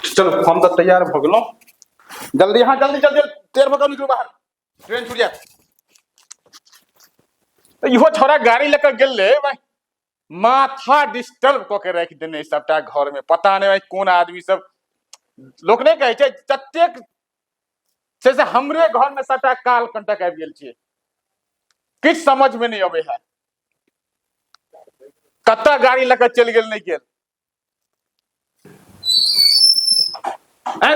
चलो हम तो तैयार हो गेलो। जल्दी हाँ जल्दी जल्दी तेर भगा निकलो बाहर, ट्रेन छूट जाए। तो इहो छोरा गाड़ी लेकर गेल ले भाई, माथा डिस्टर्ब क के रख देने सबटा घर में। पता नहीं भाई कौन आदमी सब लोग नहीं कहे छे जतेक से हमरे घर में सबटा काल कंटक आबि गेल छे, किछ समझ में नहीं अबे है। कत्ता गाड़ी लेकर चल गेल नहीं गेल। अरे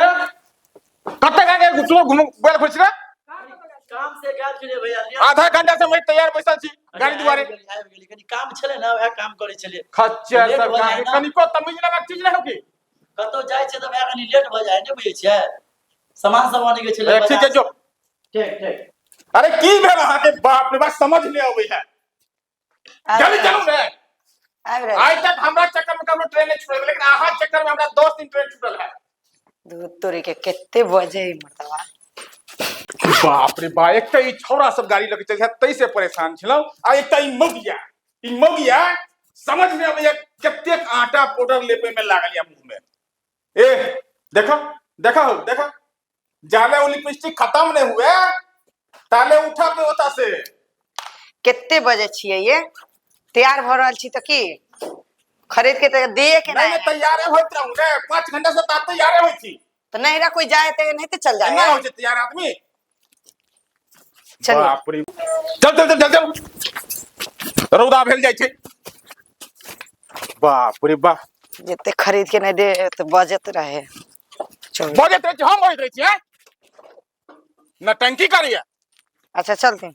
कत्ता गाड़ी घुसलो घुम बैल खुश रे काम से गया छले भैया। आधा घंटा से मैं तैयार बैसल छी गाड़ी दुआरे। कनी काम छले ना, वह काम करे छले। खच्चर सब गाड़ी कनिको तमीज लेबाक चीज नहीं हो की। कतो जाय छे त वह कनी लेट भ जाय ने, बुझे छे सामान सब आने के छले। ठीक है जो ठीक ठीक। अरे की भेल अहाँ के बाप रे, बात समझ नहीं आवे है। जल्दी चलो रे। आज तक हमरा चक्कर में कब ट्रेन नहीं छूटल, लेकिन आहा चक्कर में हमरा 10 दिन ट्रेन छूटल है। दूध तोरी के कितने बजे मरतवा। बाप रे बा, एक ई छोरा सब गाड़ी लेके चल तई से परेशान छलौ। आ एक ई मगिया समझ में आवे कतेक आटा पाउडर लेपे में लागल या मुंह में। ए देखो देखो देखो, जाले वो लिपस्टिक खत्म नहीं हुए ताले उठा पे होता से। कितने बजे छिए ये तैयार भ रहल छी त की खरीद के त दे के नहीं तैयार होत रहूं रे, 5 घंटा से तात तैयार होई थी। तो नहीं रा कोई जाए ते नहीं तो चल जाए ना हो जे तैयार आदमी। चल बाप रे चल चल चल चल, रौदा भेल जाय छे। बाप रे बा, जितने खरीद के नहीं दे तो बजत रहे। बजे ते हम होई रही छी न टंकी करिया। अच्छा चलते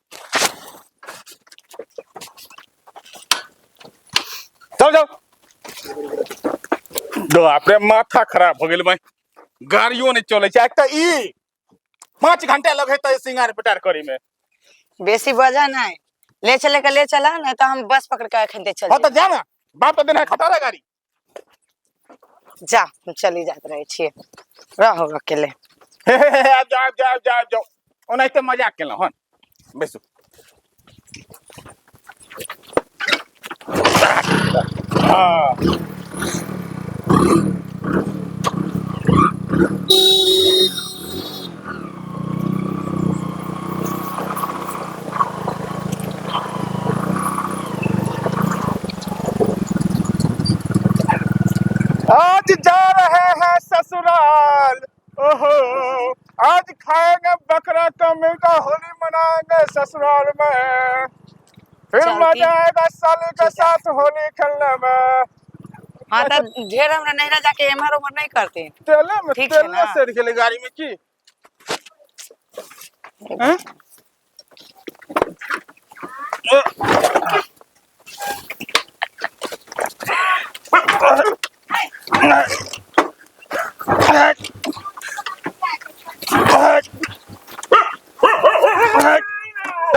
चल जाओ। दो आपरे माथा खराब हो गेल भाई, गाड़ियों नहीं चले छे। एक त ई 5 घंटा लगे त सिंगार पटार करी में। बेसी बजा नहीं ले चले का ले चला नहीं तो हम बस पकड़ के खरीदे चल हो तो जा ना, बाप तो दिन है खटारा गाड़ी। जा हम चली जात रहे छिए, रहो अकेले। जाओ ओनाइते मजाक केलौ हन। बेसु आज जा रहे हैं ससुराल, ओहो आज खाएंगे बकरा का मीठा, होली मनाएंगे ससुराल में, फिर मजा आएगा साली के साथ होली खेलने में। हाँ तो ढेर हमरा नहरा जाके एमआर उमर नहीं करते। तेले में ठीक है तेल ना? से खेले गाड़ी में की हैं?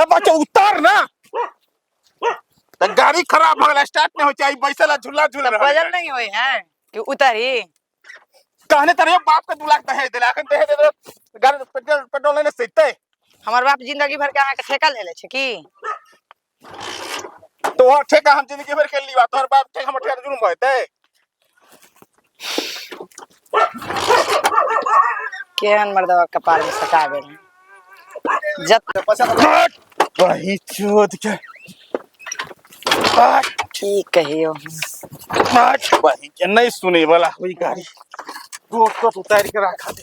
बच्चा उतार ना, तो गाड़ी खराब हो गया, स्टार्ट नहीं हो चाहिए। बैसल झूला झूला बजल नहीं हुई है कि उतरी कहने तरह बाप के 2 लाख दहेज दिला के दे दे गाड़ी पेट्रोल नहीं सहिते। हमार बाप जिंदगी भर के अहाँ के ठेका ले छे की। तो और ठेका हम जिंदगी भर के लिया, तोहर बाप ठेका हम ठेका जुलुम होते। केहन मर्दवा कपार में सटा गेल जब वही चोद के ठीक कहियो वही के नहीं सुने वाला हुई गाड़ी। तो उतार के रखा दे,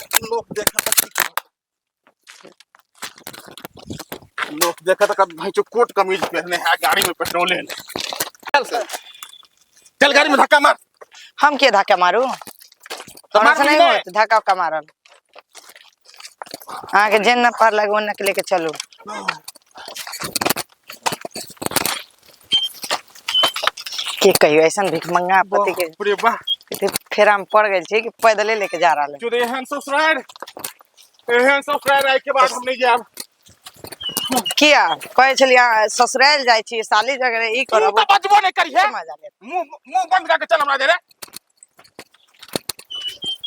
लोग देखा तो भाई जो कोट कमीज पहने हैं गाड़ी में पेट्रोल है। चल गाड़ी में धक्का मार। हम के धक्का मारू तोरा से नहीं होत धक्का उक्का मारल। आगे जेन न पार लगे ओन के लेके चलो। के कहियो ऐसा भिख मंगा पति के फेरा में पड़ गेल छे कि पैदले लेके जा रहा है। जो एहन ससुराल आए के बाद हम नहीं जाब। किया कहे छलिया ससुराल जाय छी साली जगह ई करब तो बजबो नहीं करिए, मजा ले मुंह बंद करके चल हमरा दे रे।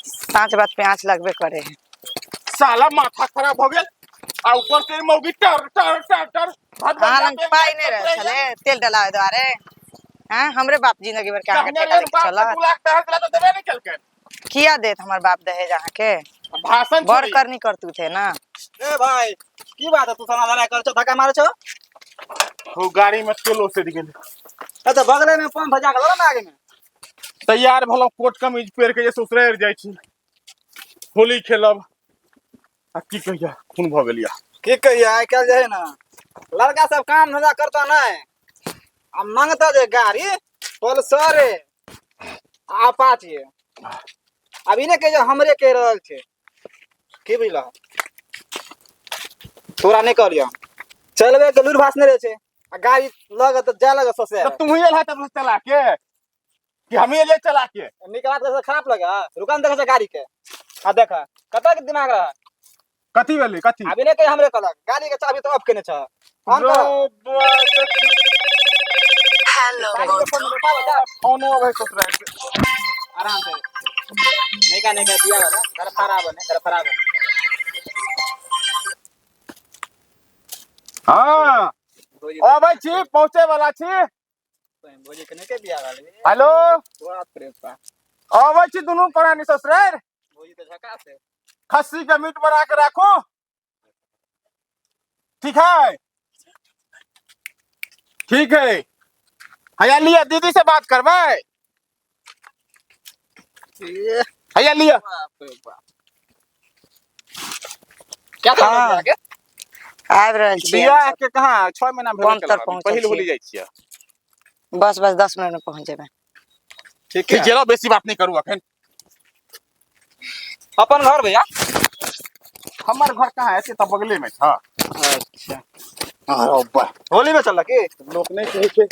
साँच बात पे आँच लगबे करे है। साला माथा खराब हो गेल आ ऊपर से मौगी टर टर टर टर हां पाई नहीं रहे छले तेल डलावे द्वारे। हां हमरे बाप जिंदगी भर के आके ठेका लेके चला। 2 लाख 10 दिला तो देबे नहीं केलके। किया देत हमार बाप दहेज अहाँ के भाषण बड़ छोड़ी। करनी करतू थे ना। ए भाई की बात है तू सना धरा कर धक्का मारे छो। वो गाड़ी में तेल से गेल ए तो बगले में पंप भजा के ना आगे में तैयार भलो कोट कमीज पहन के जे ससुराल जाय छी होली खेलब आ की कहिया खून भ गेलिया। की कहिया आइ काल्हि जे है ना लड़का सब काम धंधा करता नहीं आ मांगता जे गाड़ी पल्सर अपाचे अभी ने के जो हमरे कह रहल छे की बुझला तोरा नहीं करियो चलबे के लूर भाषने रहे छे आ गाड़ी लग त जा लग ससे तो तुम ही एला तब चला के कि हम ये चला के निकला तो खराब लगा रुकान देखे गाड़ी के आ देखा कता के दिमाग रहा कथी भेली कथी अभी ने के हमरे कहलक गाड़ी के चाबी तो अब केने छ ऑन कर हेलो फोन भाई ससुराल के आराम से नहीं का दिया वाला घर खराब है घर खराब है हां अबै छी पहुंचे वाला छी। भोजी कने के बिया वाले हेलो बाप रे बाप अबै छी दुनू प्राणी ससुराल भोजी तो झका से खस्सी का मीट बना के रखो ठीक है ठीक है। हया लिया दीदी से बात करबै हया लिया बाप रे बाप क्या था हाँ। आगे आबि रहल छी बियाह के कहाँ 6 महीना पंप भेल तक पहुँचल पहिल छी। होली जाइ छियै। बस 10 मिनट में पहुंच जेबै। ठीक ठीक चलो बेसी बात नहीं करू अखन। अपन घर भैया हमर घर कहाँ है से त बगले में था। अच्छा हां होली में चल के लोक नहीं कहे छै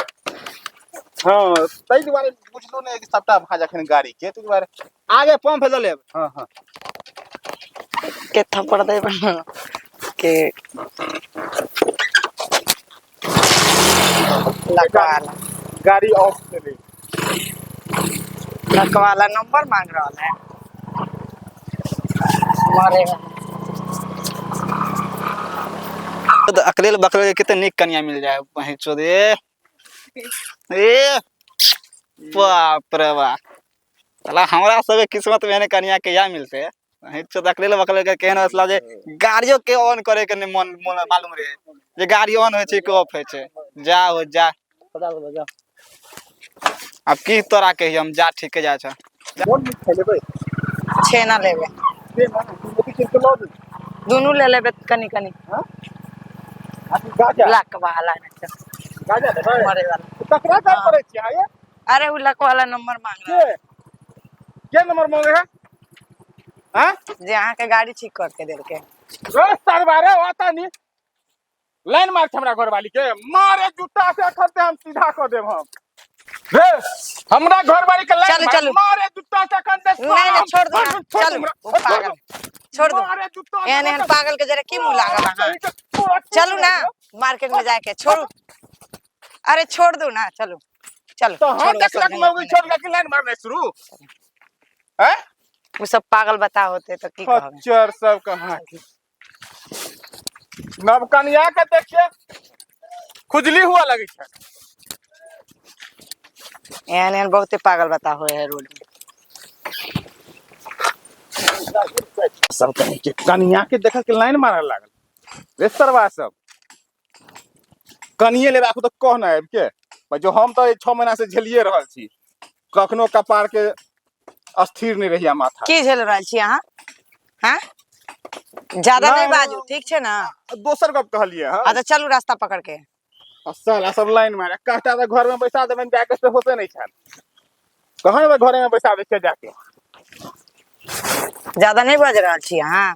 हां तै दुआरे बुझलो नहीं कि सबटा भाज अखन गाड़ी के तै दुआरे आगे पंप ले लेब हां हां के थप्पड़ दे के लकवाला गाड़ी ऑफ से ले लकवाला नंबर मांग रहा है मारेगा। तो अकेले बकले कितने निक कन्या मिल जाए वहीं चो दे ए बाप रे बाप साला हमरा सब किस्मत में कन्या के या मिलते वहीं चो अकेले बकले के कहन असला जे गाड़ियों के ऑन करे के मन मालूम रे जे गाड़ी ऑन होय छै कि ऑफ होय छै जा हो जा जा अब की तोरा कही हम जा ठीक जा छ कोन मीट खाइ लेबै छेना लेबे से ना मोती चीज के लऽ दे दोनों ले लेबे कनी कनी हां आ गाजा लकवाला गाजा देबै मारे वाला ककरा काल पड़ै छी आये अरे वो लकवाला नंबर मांग रहा है के नंबर मांगे है हां जे अहाँ के गाड़ी ठीक करके देल के रोज सरबारे होता नहीं लाइन मार हमरा घर वाली के मारे जूता से अखते हम सीधा कर देब हम रे हमरा घर वाली के लाइन चलू। मारे जूता से अखते नहीं छोड़ दो ना, चलो वो पागल छोड़ दो मारे जूता एहन एहन पागल के जरा की मुंह लागल अहाँ चलू ना मार्केट में जाके छोड़ू अरे छोड़ दो ना चलो चलो तो हम छोड़ो, तक सब लग नहीं मौगी अपने। छोड़ के लाइन मारने शुरू हैं वो सब पागल बता होते तो की कहोगे खच्चर सब कहां के नवकनिया के देखिए खुजली हुआ लगी है एहन एहन बहुते पागल बता हुए है रोड में सब कहीं के कनिया के देख के लाइन मारल लागल रे सरवा सब कनिए ले राखू तो कह ना आबि के जो हम तो 6 महीना से झेलिए रहल छी कखनो कपार के अस्थिर नहीं रहिया माथा की झेल रहल छी अहाँ हां ज्यादा नहीं बाजू ठीक छे ना दोसर गप कहलिए हां तो चलू रास्ता पकड़ के साला सब लाइन मारे कहता तो घर में बैसा देबन जाके से होते नहीं छन कहन में घर में बैसा दे के जाके ज्यादा नहीं बाज रहल छी अहाँ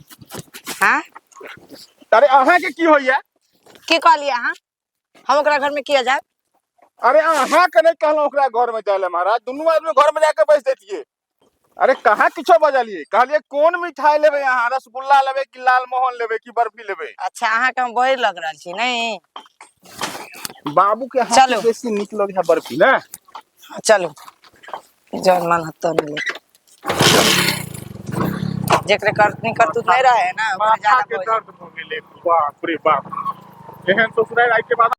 हां अरे अहाँ के की होइया की कहलिए अहाँ हम ओकरा घर में किया जाए अरे अहाँ के नहीं कहलो ओकरा घर में जाले महाराज दुनू आदमी घर में जाके बैस देतिए अरे कहाँ किछो बजलिए कहलिए कौन मिठाई लेबे अहाँ रसगुल्ला लेबे कि लाल मोहन लेबे कि बर्फी लेबे अच्छा अहाँ के हम बहर लग रहल छी नहीं बाबू के हाथ चलो। से बेसी निक लगे है बर्फी ना चलो जौन मन हतो नहीं जेकरे करतनी करतूत नहीं रहे ना ओकरे माथा ज्यादा के बोझ। दर्द हो गेले बाप रे बाप एहन ससुराल आई के बाद